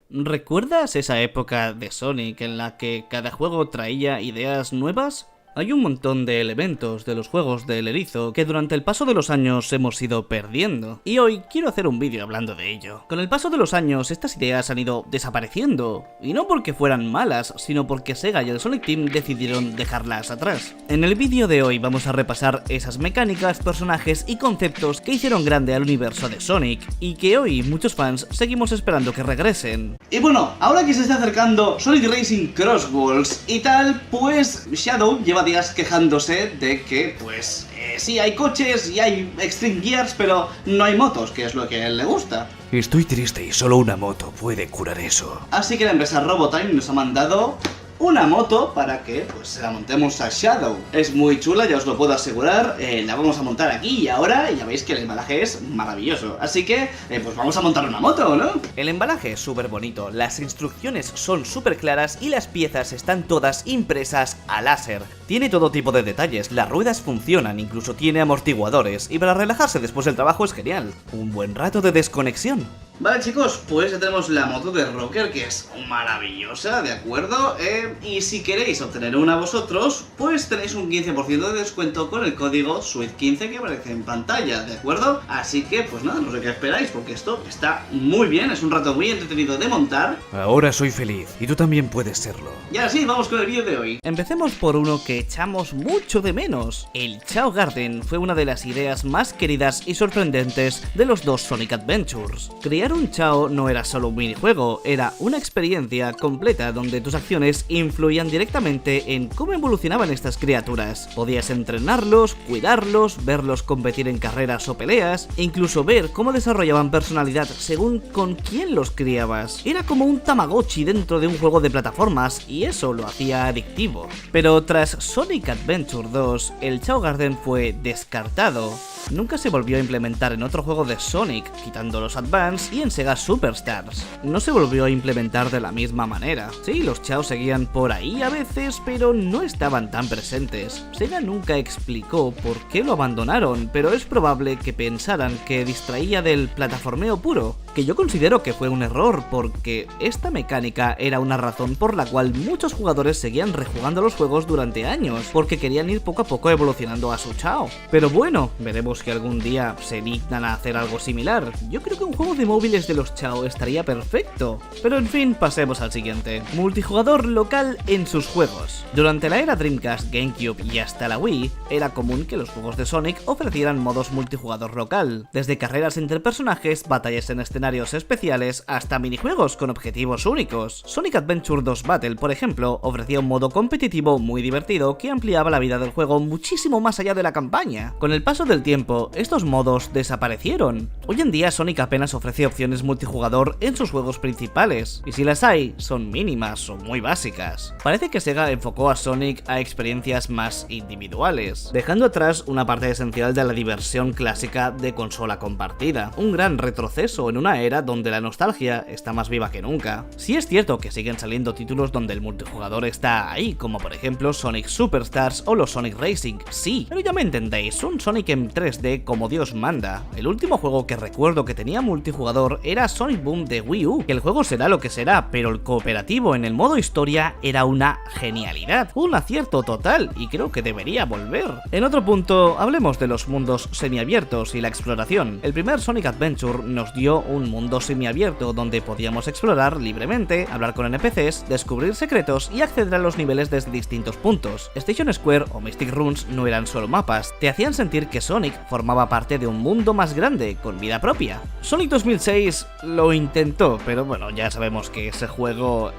¿Recuerdas esa época de Sonic en la que cada juego traía ideas nuevas? Hay un montón de elementos de los juegos del erizo que durante el paso de los años hemos ido perdiendo, y hoy quiero hacer un vídeo hablando de ello. Con el paso de los años estas ideas han ido desapareciendo, y no porque fueran malas, sino porque Sega y el Sonic Team decidieron dejarlas atrás. En el vídeo de hoy vamos a repasar esas mecánicas, personajes y conceptos que hicieron grande al universo de Sonic, y que hoy muchos fans seguimos esperando que regresen. Y bueno, ahora que se está acercando Sonic Racing Cross Worlds y tal, pues Shadow lleva días quejándose de que, pues, sí hay coches y hay Extreme Gears, pero no hay motos, que es lo que a él le gusta. Estoy triste y solo una moto puede curar eso. Así que la empresa Robotime nos ha mandado una moto para que pues se la montemos a Shadow. Es muy chula, ya os lo puedo asegurar. La vamos a montar aquí y ahora, y ya veis que el embalaje es maravilloso. Así que, pues vamos a montar una moto, ¿no? El embalaje es súper bonito, las instrucciones son súper claras y las piezas están todas impresas a láser. Tiene todo tipo de detalles, las ruedas funcionan, incluso tiene amortiguadores, y para relajarse después del trabajo es genial. Un buen rato de desconexión. Vale chicos, pues ya tenemos la moto de Rocker, que es maravillosa, ¿de acuerdo? Y si queréis obtener una vosotros, pues tenéis un 15% de descuento con el código SWEET15 que aparece en pantalla, ¿de acuerdo? Así que, pues nada, no sé qué esperáis, porque esto está muy bien, es un rato muy entretenido de montar. Ahora soy feliz, y tú también puedes serlo. Y ahora sí, vamos con el vídeo de hoy. Empecemos por uno que echamos mucho de menos. El Chao Garden fue una de las ideas más queridas y sorprendentes de los dos Sonic Adventures. Crear un Chao no era solo un minijuego, era una experiencia completa donde tus acciones influían directamente en cómo evolucionaban estas criaturas. Podías entrenarlos, cuidarlos, verlos competir en carreras o peleas, e incluso ver cómo desarrollaban personalidad según con quién los criabas. Era como un Tamagotchi dentro de un juego de plataformas, y eso lo hacía adictivo. Pero tras Sonic Adventure 2, el Chao Garden fue descartado. Nunca se volvió a implementar en otro juego de Sonic, quitando los Advance y en Sega Superstars. No se volvió a implementar de la misma manera. Sí, los Chao seguían por ahí a veces, pero no estaban tan presentes. Sega nunca explicó por qué lo abandonaron, pero es probable que pensaran que distraía del plataformeo puro, que yo considero que fue un error, porque esta mecánica era una razón por la cual muchos jugadores seguían rejugando los juegos durante años, porque querían ir poco a poco evolucionando a su Chao. Pero bueno, veremos que algún día se dignan a hacer algo similar. Yo creo que un juego de móviles de los Chao estaría perfecto. Pero en fin, pasemos al siguiente. Multijugador local en sus juegos. Durante la era Dreamcast, GameCube y hasta la Wii, era común que los juegos de Sonic ofrecieran modos multijugador local, desde carreras entre personajes, batallas en escenarios especiales, hasta minijuegos con objetivos únicos. Sonic Adventure 2 Battle, por ejemplo, ofrecía un modo competitivo muy divertido que ampliaba la vida del juego muchísimo más allá de la campaña. Con el paso del tiempo, estos modos desaparecieron. Hoy en día Sonic apenas ofrece opciones multijugador en sus juegos principales, y si las hay, son mínimas o muy básicas. Parece que Sega enfocó a Sonic a experiencias más individuales, dejando atrás una parte esencial de la diversión clásica de consola compartida. Un gran retroceso en una era donde la nostalgia está más viva que nunca. Sí es cierto que siguen saliendo títulos donde el multijugador está ahí, como por ejemplo Sonic Superstars o los Sonic Racing, sí, pero ya me entendéis, un Sonic en 3D como Dios manda. El último juego que recuerdo que tenía multijugador era Sonic Boom de Wii U, que el juego será lo que será, pero el cooperativo en el modo historia era una genialidad, un acierto total, y creo que debería volver. En otro punto, hablemos de los mundos semiabiertos y la exploración. El primer Sonic Adventure nos dio un mundo semiabierto donde podíamos explorar libremente, hablar con NPCs, descubrir secretos y acceder a los niveles desde distintos puntos. Station Square o Mystic Runes no eran solo mapas, te hacían sentir que Sonic formaba parte de un mundo más grande, con vida propia. Sonic 2006 lo intentó, pero bueno, ya sabemos que ese juego...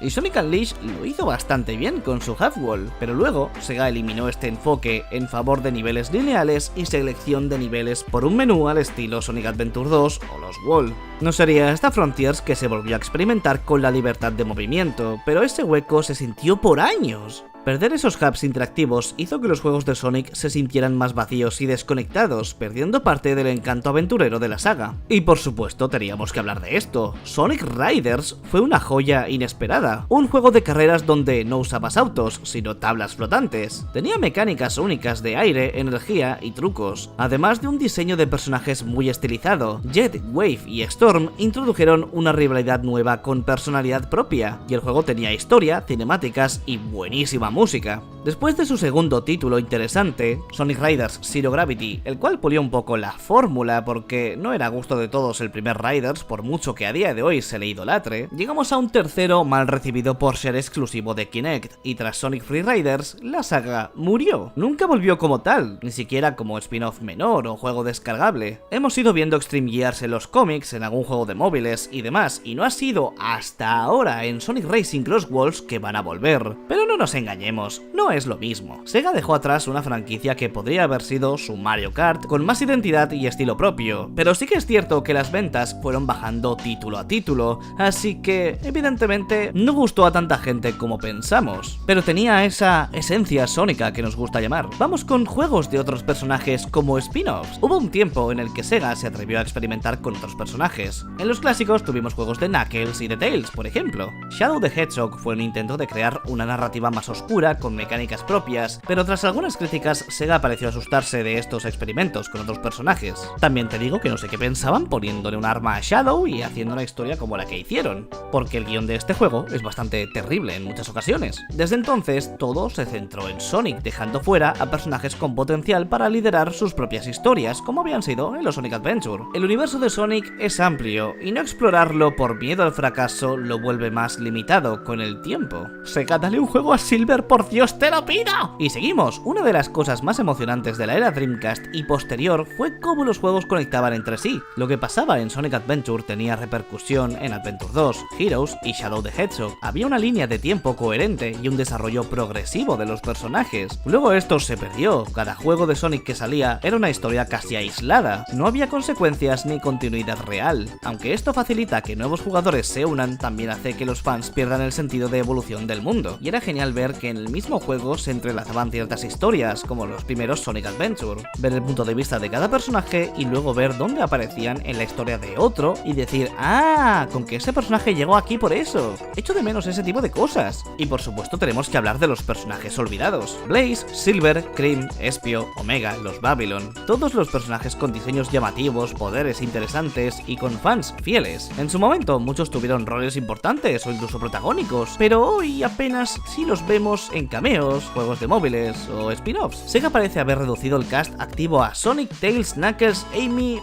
Y Sonic Unleashed lo hizo bastante bien con su Half-Wall, pero luego Sega eliminó este enfoque en favor de niveles lineales y selección de niveles por un menú al estilo Sonic Adventure 2 o los Wall. No sería hasta Frontiers que se volvió a experimentar con la libertad de movimiento, pero ese hueco se sintió por años. Perder esos hubs interactivos hizo que los juegos de Sonic se sintieran más vacíos y desconectados, perdiendo parte del encanto aventurero de la saga. Y por supuesto teníamos que hablar de esto. Sonic Riders fue una joya inesperada, un juego de carreras donde no usabas autos, sino tablas flotantes. Tenía mecánicas únicas de aire, energía y trucos, además de un diseño de personajes muy estilizado. Jet, Wave y Storm introdujeron una rivalidad nueva con personalidad propia, y el juego tenía historia, cinemáticas y buenísima música. Después de su segundo título interesante, Sonic Riders Zero Gravity, el cual pulió un poco la fórmula porque no era a gusto de todos el primer Riders, por mucho que a día de hoy se le idolatre, llegamos a un tercero mal recibido por ser exclusivo de Kinect, y tras Sonic Free Riders, la saga murió. Nunca volvió como tal, ni siquiera como spin-off menor o juego descargable. Hemos ido viendo Extreme Gears en los cómics, en algún juego de móviles y demás, y no ha sido hasta ahora en Sonic Racing Cross Worlds que van a volver. Pero no nos engañemos, no es lo mismo. Sega dejó atrás una franquicia que podría haber sido su Mario Kart, con más identidad y estilo propio, pero sí que es cierto que las ventas fueron bajando título a título, así que evidentemente no gustó a tanta gente como pensamos, pero tenía esa esencia sónica que nos gusta llamar. Vamos con juegos de otros personajes como spin-offs. Hubo un tiempo en el que Sega se atrevió a experimentar con otros personajes. En los clásicos tuvimos juegos de Knuckles y de Tails, por ejemplo. Shadow the Hedgehog fue un intento de crear una narrativa más oscura con mecánicas propias, pero tras algunas críticas, Sega pareció asustarse de estos experimentos con otros personajes. También te digo que no sé qué pensaban poniéndole un arma a Shadow y haciendo una historia como la que hicieron, porque el guión de este juego es bastante terrible en muchas ocasiones. Desde entonces, todo se centró en Sonic, dejando fuera a personajes con potencial para liderar sus propias historias, como habían sido en los Sonic Adventure. El universo de Sonic es amplio, y no explorarlo por miedo al fracaso lo vuelve más limitado con el tiempo. Sega, dale un juego a Silver, por Dios, te lo pido. Y seguimos. Una de las cosas más emocionantes de la era Dreamcast y posterior fue cómo los juegos conectaban entre sí. Lo que pasaba en Sonic Adventure tenía repercusión en Adventure 2, Heroes y Shadow the Hedgehog. Había una línea de tiempo coherente y un desarrollo progresivo de los personajes. Luego esto se perdió. Cada juego de Sonic que salía era una historia casi aislada. No había consecuencias ni continuidad real. Aunque esto facilita que nuevos jugadores se unan, también hace que los fans pierdan el sentido de evolución del mundo. Y era genial ver que en el mismo juego se entrelazaban ciertas historias, como los primeros Sonic Adventure, ver el punto de vista de cada personaje y luego ver dónde aparecían en la historia de otro y decir, ah, con que ese personaje llegó aquí por eso. Echo de menos ese tipo de cosas. Y por supuesto tenemos que hablar de los personajes olvidados: Blaze, Silver, Cream, Espio, Omega, los Babylon, todos los personajes con diseños llamativos, poderes interesantes y con fans fieles. En su momento muchos tuvieron roles importantes o incluso protagónicos, pero hoy apenas si los vemos en cameos, juegos de móviles o spin-offs. Sega parece haber reducido el cast activo a Sonic, Tails, Knuckles, Amy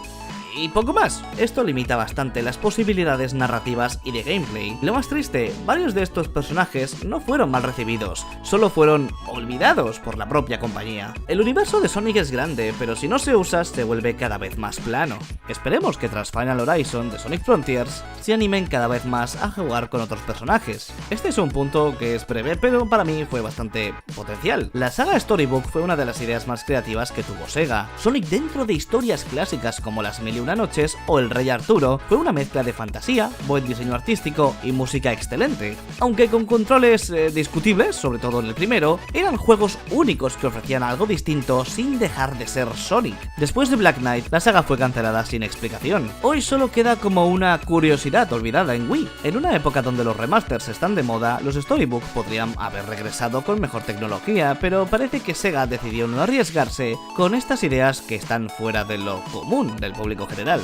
y poco más. Esto limita bastante las posibilidades narrativas y de gameplay. Lo más triste, varios de estos personajes no fueron mal recibidos, solo fueron olvidados por la propia compañía. El universo de Sonic es grande, pero si no se usa se vuelve cada vez más plano. Esperemos que tras Final Horizon de Sonic Frontiers se animen cada vez más a jugar con otros personajes. Este es un punto que es breve, pero para mí fue bastante potencial. La saga Storybook fue una de las ideas más creativas que tuvo Sega. Sonic dentro de historias clásicas como las Mil y Una Noches o El Rey Arturo fue una mezcla de fantasía, buen diseño artístico y música excelente. Aunque con controles discutibles, sobre todo en el primero, eran juegos únicos que ofrecían algo distinto sin dejar de ser Sonic. Después de Black Knight, la saga fue cancelada sin explicación. Hoy solo queda como una curiosidad olvidada en Wii. En una época donde los remasters están de moda, los Storybook podrían haber regresado con mejor tecnología, pero parece que Sega decidió no arriesgarse con estas ideas que están fuera de lo común del público general.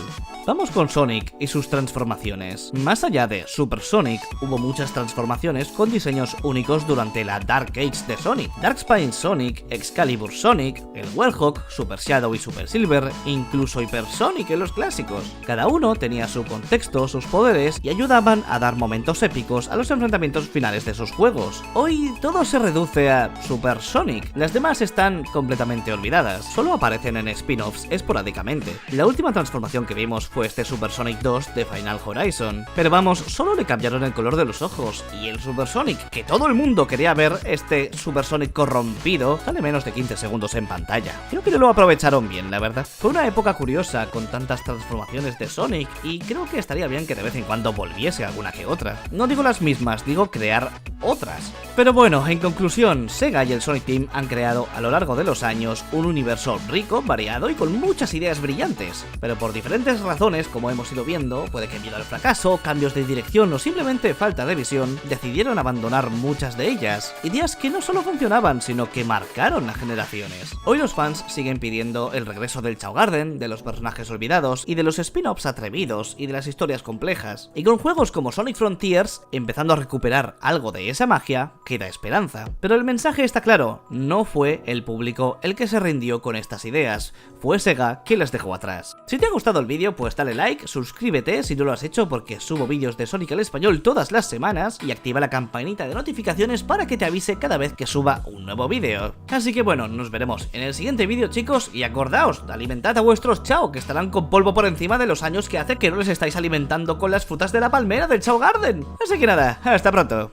Vamos con Sonic y sus transformaciones. Más allá de Super Sonic, hubo muchas transformaciones con diseños únicos durante la Dark Age de Sonic. Darkspine Sonic, Excalibur Sonic, el Werehog, Super Shadow y Super Silver, incluso Hyper Sonic en los clásicos. Cada uno tenía su contexto, sus poderes y ayudaban a dar momentos épicos a los enfrentamientos finales de sus juegos. Hoy todo se reduce a Super Sonic. Las demás están completamente olvidadas, solo aparecen en spin-offs esporádicamente. La última transformación que vimos fue este Super Sonic 2 de Final Horizon. Pero vamos, solo le cambiaron el color de los ojos, y el Super Sonic, que todo el mundo quería ver, este Super Sonic corrompido, sale menos de 15 segundos en pantalla. Creo que lo aprovecharon bien, la verdad. Fue una época curiosa con tantas transformaciones de Sonic, y creo que estaría bien que de vez en cuando volviese alguna que otra. No digo las mismas, digo crear otras. Pero bueno, en conclusión, Sega y el Sonic Team han creado a lo largo de los años un universo rico, variado y con muchas ideas brillantes, pero por diferentes razones, como hemos ido viendo, puede que miedo al fracaso, cambios de dirección o simplemente falta de visión, decidieron abandonar muchas de ellas, ideas que no solo funcionaban, sino que marcaron a generaciones. Hoy los fans siguen pidiendo el regreso del Chao Garden, de los personajes olvidados y de los spin-offs atrevidos y de las historias complejas, y con juegos como Sonic Frontiers, empezando a recuperar algo de esa magia, queda esperanza. Pero el mensaje está claro, no fue el público el que se rindió con estas ideas, fue Sega quien las dejó atrás. Si te ha gustado el vídeo, pues dale like, suscríbete si no lo has hecho porque subo vídeos de Sonic al español todas las semanas y activa la campanita de notificaciones para que te avise cada vez que suba un nuevo vídeo. Así que bueno, nos veremos en el siguiente vídeo, chicos, y acordaos, alimentad a vuestros Chao, que estarán con polvo por encima de los años que hace que no les estáis alimentando con las frutas de la palmera del Chao Garden. Así que nada, hasta pronto.